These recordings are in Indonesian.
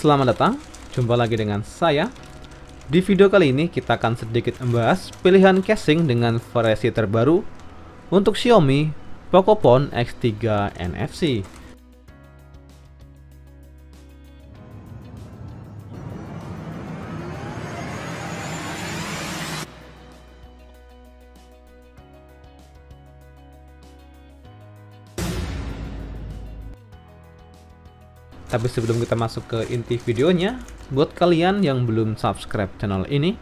Selamat datang, jumpa lagi dengan saya. Di video kali ini kita akan sedikit membahas pilihan casing dengan variasi terbaru untuk Xiaomi Pocophone X3 NFC. Tapi sebelum kita masuk ke inti videonya, buat kalian yang belum subscribe channel ini,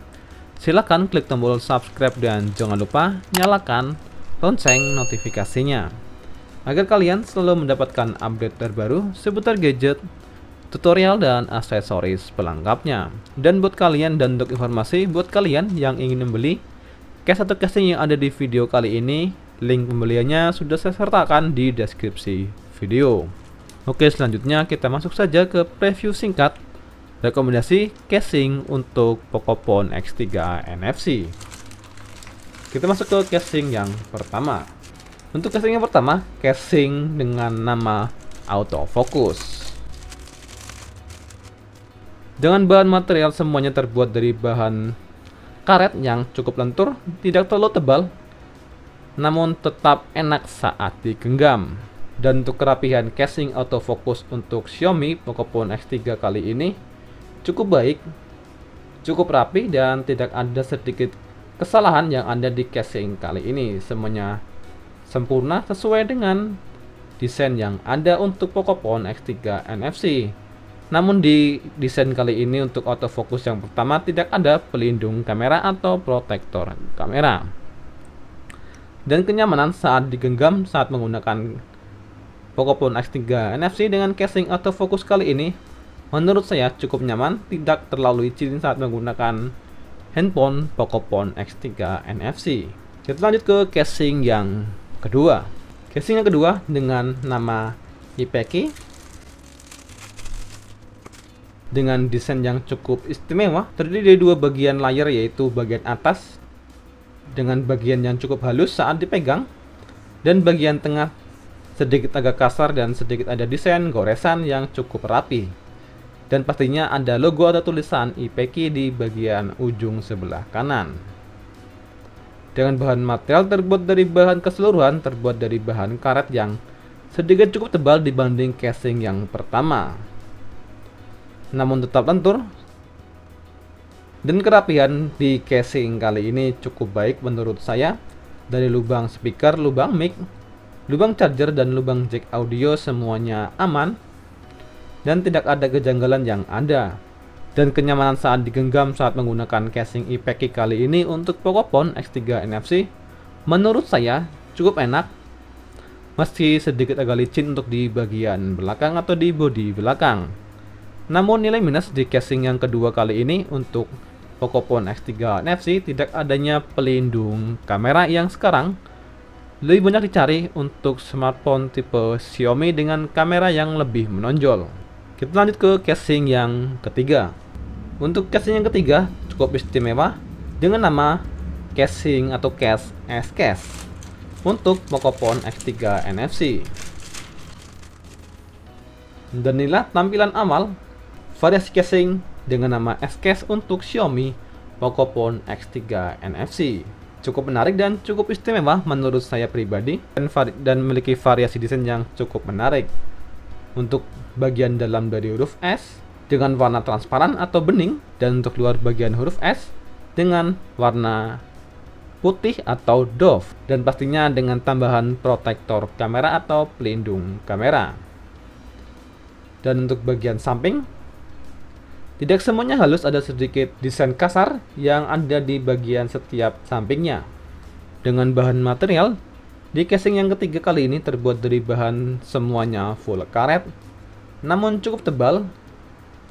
silahkan klik tombol subscribe dan jangan lupa nyalakan lonceng notifikasinya agar kalian selalu mendapatkan update terbaru seputar gadget, tutorial, dan aksesoris pelengkapnya. Dan buat kalian dan untuk informasi buat kalian yang ingin membeli case atau casing yang ada di video kali ini, link pembeliannya sudah saya sertakan di deskripsi video. Oke, selanjutnya kita masuk saja ke preview singkat rekomendasi casing untuk Pocophone X3 NFC. Kita masuk ke casing yang pertama. Untuk casing yang pertama, casing dengan nama autofocus. Dengan bahan material semuanya terbuat dari bahan karet yang cukup lentur, tidak terlalu tebal, namun tetap enak saat digenggam. Dan untuk kerapihan casing autofocus untuk Xiaomi Pocophone X3 kali ini cukup baik, cukup rapi, dan tidak ada sedikit kesalahan yang ada di casing kali ini. Semuanya sempurna sesuai dengan desain yang ada untuk Pocophone X3 NFC. Namun di desain kali ini untuk autofocus yang pertama tidak ada pelindung kamera atau protektor kamera. Dan kenyamanan saat digenggam saat menggunakan Pocophone X3 NFC dengan casing autofocus kali ini menurut saya cukup nyaman, tidak terlalu licin saat menggunakan handphone Pocophone X3 NFC. Kita lanjut ke casing yang kedua. Casing yang kedua dengan nama IPECI dengan desain yang cukup istimewa, terdiri dari dua bagian layar, yaitu bagian atas dengan bagian yang cukup halus saat dipegang dan bagian tengah sedikit agak kasar dan sedikit ada desain goresan yang cukup rapi. Dan pastinya ada logo atau tulisan IPECI di bagian ujung sebelah kanan. Dengan bahan material terbuat dari bahan keseluruhan terbuat dari bahan karet yang sedikit cukup tebal dibanding casing yang pertama, namun tetap lentur. Dan kerapihan di casing kali ini cukup baik menurut saya. Dari lubang speaker, lubang mic, lubang charger, dan lubang jack audio semuanya aman dan tidak ada kejanggalan yang ada. Dan kenyamanan saat digenggam saat menggunakan casing IPECI kali ini untuk Pocophone X3 NFC menurut saya cukup enak, meski sedikit agak licin untuk di bagian belakang atau di bodi belakang. Namun nilai minus di casing yang kedua kali ini untuk Pocophone X3 NFC tidak adanya pelindung kamera yang sekarang lebih banyak dicari untuk smartphone tipe Xiaomi dengan kamera yang lebih menonjol. Kita lanjut ke casing yang ketiga. Untuk casing yang ketiga cukup istimewa dengan nama casing atau case S-Case untuk Pocophone X3 NFC. Dan inilah tampilan awal variasi casing dengan nama S-Case untuk Xiaomi Pocophone X3 NFC. Cukup menarik dan cukup istimewa menurut saya pribadi, dan memiliki variasi desain yang cukup menarik. Untuk bagian dalam dari huruf S dengan warna transparan atau bening, dan untuk luar bagian huruf S dengan warna putih atau doff, dan pastinya dengan tambahan protektor kamera atau pelindung kamera. Dan untuk bagian samping tidak semuanya halus, ada sedikit desain kasar yang ada di bagian setiap sampingnya. Dengan bahan material di casing yang ketiga kali ini terbuat dari bahan semuanya full karet, namun cukup tebal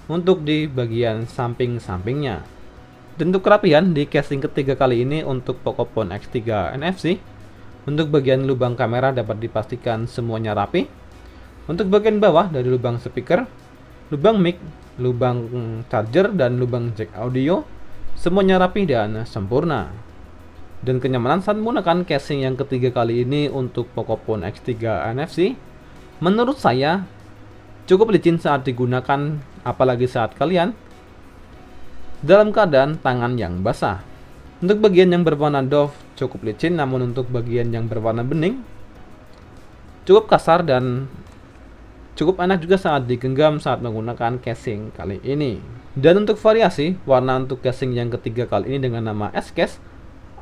untuk di bagian samping-sampingnya. Dan untuk kerapihan di casing ketiga kali ini untuk Pocophone X3 NFC, untuk bagian lubang kamera dapat dipastikan semuanya rapi. Untuk bagian bawah dari lubang speaker, lubang mic, lubang charger, dan lubang jack audio semuanya rapi dan sempurna. Dan kenyamanan saat menggunakan casing yang ketiga kali ini untuk Pocophone X3 NFC menurut saya cukup licin saat digunakan, apalagi saat kalian dalam keadaan tangan yang basah. Untuk bagian yang berwarna doff cukup licin, namun untuk bagian yang berwarna bening cukup kasar dan cukup enak juga saat digenggam saat menggunakan casing kali ini. Dan untuk variasi warna untuk casing yang ketiga kali ini dengan nama S-Case,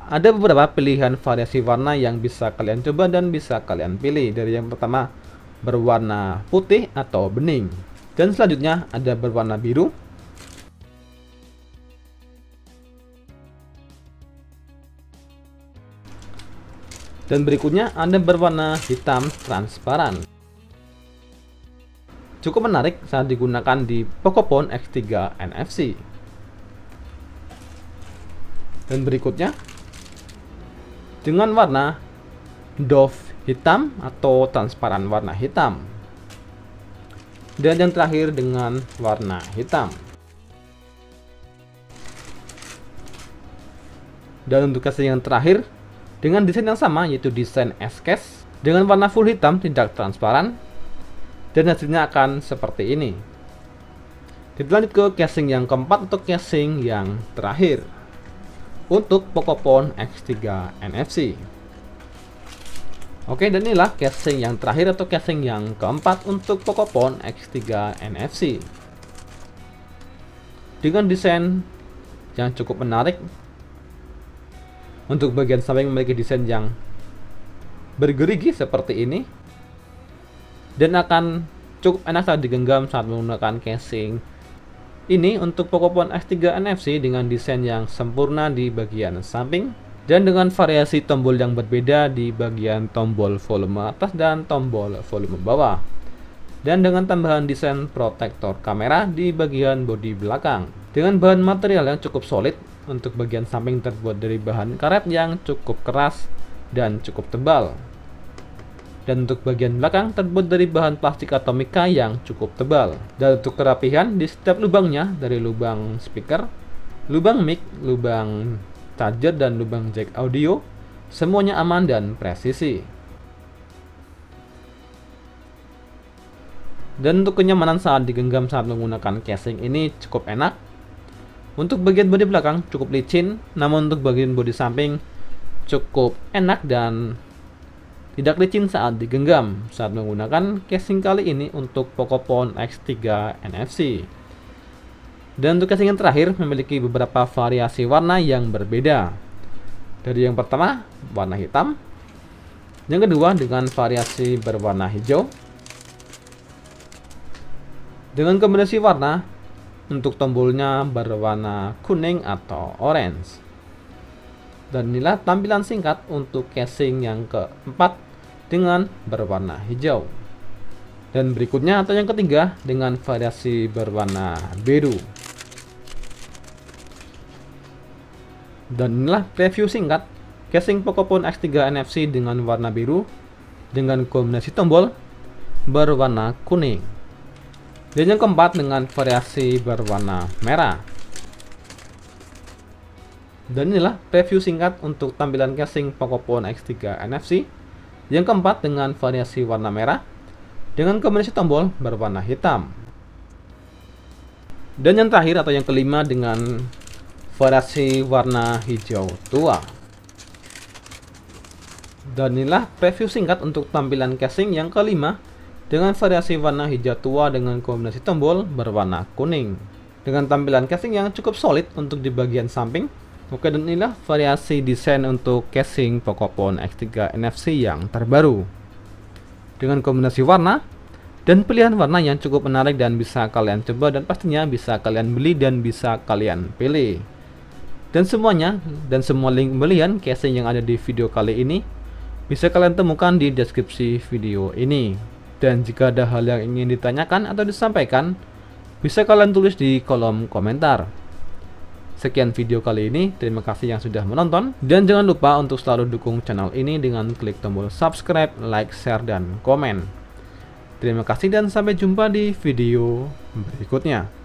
ada beberapa pilihan variasi warna yang bisa kalian coba dan bisa kalian pilih. Dari yang pertama berwarna putih atau bening, dan selanjutnya ada berwarna biru, dan berikutnya ada berwarna hitam transparan. Cukup menarik saat digunakan di Pocophone X3 NFC. Dan berikutnya dengan warna doff hitam atau transparan warna hitam. Dan yang terakhir dengan warna hitam. Dan untuk casing yang terakhir dengan desain yang sama, yaitu desain S-Case dengan warna full hitam tidak transparan, dan hasilnya akan seperti ini. Kita lanjut ke casing yang keempat atau casing yang terakhir untuk Pocophone X3 NFC. Oke, dan inilah casing yang terakhir atau casing yang keempat untuk Pocophone X3 NFC dengan desain yang cukup menarik. Untuk bagian samping memiliki desain yang bergerigi seperti ini, dan akan cukup enak saat digenggam saat menggunakan casing ini untuk Pocophone X3 NFC dengan desain yang sempurna di bagian samping dan dengan variasi tombol yang berbeda di bagian tombol volume atas dan tombol volume bawah, dan dengan tambahan desain protektor kamera di bagian bodi belakang dengan bahan material yang cukup solid. Untuk bagian samping terbuat dari bahan karet yang cukup keras dan cukup tebal, dan untuk bagian belakang terbuat dari bahan plastik atau mika yang cukup tebal. Dan untuk kerapihan di setiap lubangnya, dari lubang speaker, lubang mic, lubang charger, dan lubang jack audio, semuanya aman dan presisi. Dan untuk kenyamanan saat digenggam saat menggunakan casing ini cukup enak. Untuk bagian bodi belakang cukup licin, namun untuk bagian bodi samping cukup enak dan tidak licin saat digenggam saat menggunakan casing kali ini untuk Pocophone X3 NFC. Dan untuk casing yang terakhir memiliki beberapa variasi warna yang berbeda. Dari yang pertama warna hitam, yang kedua dengan variasi berwarna hijau, dengan kombinasi warna untuk tombolnya berwarna kuning atau orange. Dan inilah tampilan singkat untuk casing yang keempat dengan berwarna hijau. Dan berikutnya atau yang ketiga dengan variasi berwarna biru. Dan inilah review singkat casing Pocophone X3 NFC dengan warna biru dengan kombinasi tombol berwarna kuning. Dan yang keempat dengan variasi berwarna merah. Dan inilah review singkat untuk tampilan casing Pocophone X3 NFC yang keempat dengan variasi warna merah dengan kombinasi tombol berwarna hitam. Dan yang terakhir atau yang kelima dengan variasi warna hijau tua. Dan inilah review singkat untuk tampilan casing yang kelima dengan variasi warna hijau tua dengan kombinasi tombol berwarna kuning, dengan tampilan casing yang cukup solid untuk di bagian samping. Oke, dan inilah variasi desain untuk casing Pocophone X3 NFC yang terbaru dengan kombinasi warna dan pilihan warna yang cukup menarik dan bisa kalian coba, dan pastinya bisa kalian beli dan bisa kalian pilih. Dan semuanya dan semua link pembelian casing yang ada di video kali ini bisa kalian temukan di deskripsi video ini. Dan jika ada hal yang ingin ditanyakan atau disampaikan, bisa kalian tulis di kolom komentar. Sekian video kali ini, terima kasih yang sudah menonton, dan jangan lupa untuk selalu dukung channel ini dengan klik tombol subscribe, like, share, dan komen. Terima kasih dan sampai jumpa di video berikutnya.